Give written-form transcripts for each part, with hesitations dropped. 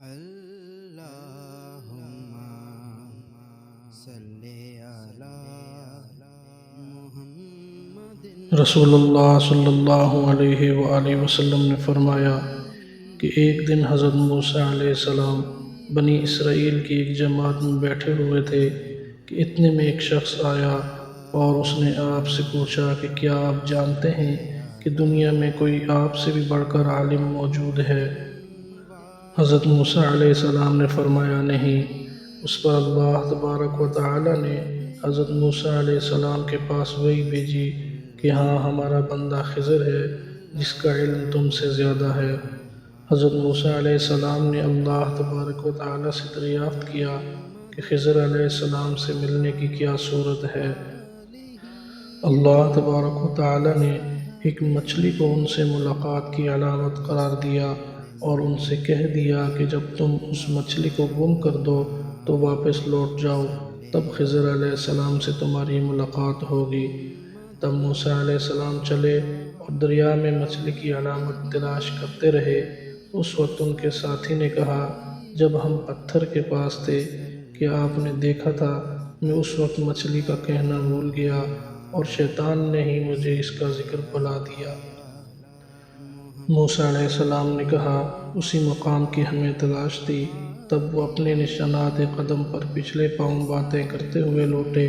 اللہم صلی علی محمد رسول اللہ صلی اللہ علیہ وآلہ وسلم نے فرمایا کہ ایک دن حضرت موسیٰ علیہ السلام بنی اسرائیل کی ایک جماعت میں بیٹھے ہوئے تھے کہ اتنے میں ایک شخص آیا اور اس نے آپ سے پوچھا کہ کیا آپ جانتے ہیں کہ دنیا میں کوئی آپ سے بھی بڑھ کر عالم موجود ہے؟ حضرت موسیٰ علیہ السلام نے فرمایا نہیں۔ اس پر اللہ تبارک و تعالی نے حضرت موسیٰ علیہ السلام کے پاس وحی بھیجی کہ ہاں، ہمارا بندہ خضر ہے جس کا علم تم سے زیادہ ہے۔ حضرت موسیٰ علیہ السلام نے اللہ تبارک و تعالی سے دریافت کیا کہ خضر علیہ السلام سے ملنے کی کیا صورت ہے۔ اللہ تبارک و تعالی نے ایک مچھلی کو ان سے ملاقات کی علامت قرار دیا اور ان سے کہہ دیا کہ جب تم اس مچھلی کو گم کر دو تو واپس لوٹ جاؤ، تب خضر علیہ السلام سے تمہاری ملاقات ہوگی۔ تب موسیٰ علیہ السلام چلے اور دریا میں مچھلی کی علامت تلاش کرتے رہے۔ اس وقت ان کے ساتھی نے کہا، جب ہم پتھر کے پاس تھے کہ آپ نے دیکھا تھا، میں اس وقت مچھلی کا کہنا بھول گیا اور شیطان نے ہی مجھے اس کا ذکر بھلا دیا۔ موسیٰ علیہ السلام نے کہا، اسی مقام کی ہمیں تلاش تھی۔ تب وہ اپنے نشانات قدم پر پچھلے پاؤں باتیں کرتے ہوئے لوٹے۔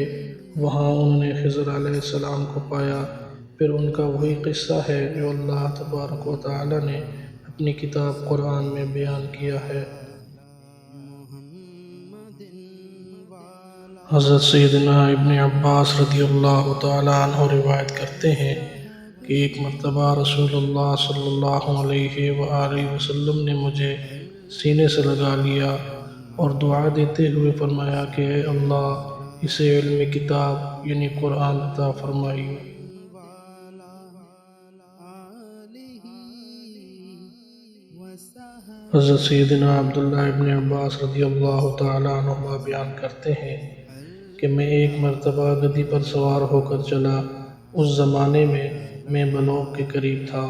وہاں انہوں نے خضر علیہ السلام کو پایا۔ پھر ان کا وہی قصہ ہے جو اللہ تبارک و تعالی نے اپنی کتاب قرآن میں بیان کیا ہے۔ حضرت سیدنا ابن عباس رضی اللہ تعالیٰ عنہ روایت کرتے ہیں کہ ایک مرتبہ رسول اللہ صلی اللہ علیہ وآلہ وسلم نے مجھے سینے سے لگا لیا اور دعا دیتے ہوئے فرمایا کہ اے اللہ، اسے علم کتاب یعنی قرآن عطا فرمائیے۔ حضرت سیدنا عبداللہ ابن عباس رضی اللہ تعالیٰ عنہما بیان کرتے ہیں کہ میں ایک مرتبہ گدھی پر سوار ہو کر چلا۔ اس زمانے میں بلوغ کے قریب تھا۔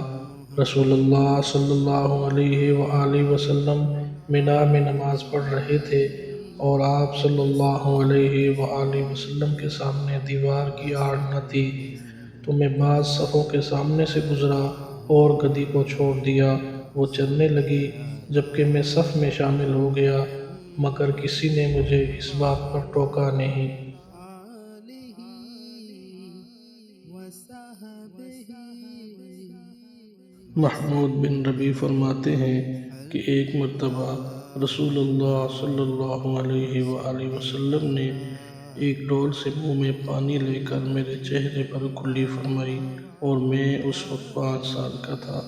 رسول اللہ صلی اللہ علیہ وآلہ وسلم منا میں نماز پڑھ رہے تھے اور آپ صلی اللہ علیہ وآلہ وسلم کے سامنے دیوار کی آڑ نہ تھی، تو میں بعض صفوں کے سامنے سے گزرا اور گدھی کو چھوڑ دیا۔ وہ چلنے لگی جبکہ میں صف میں شامل ہو گیا، مگر کسی نے مجھے اس بات پر ٹوکا نہیں۔ محمود بن ربیع فرماتے ہیں کہ ایک مرتبہ رسول اللہ صلی اللہ علیہ وآلہ وسلم نے ایک ڈول سے منہ میں پانی لے کر میرے چہرے پر کلی فرمائی اور میں اس وقت 5 سال کا تھا۔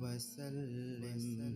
وسلم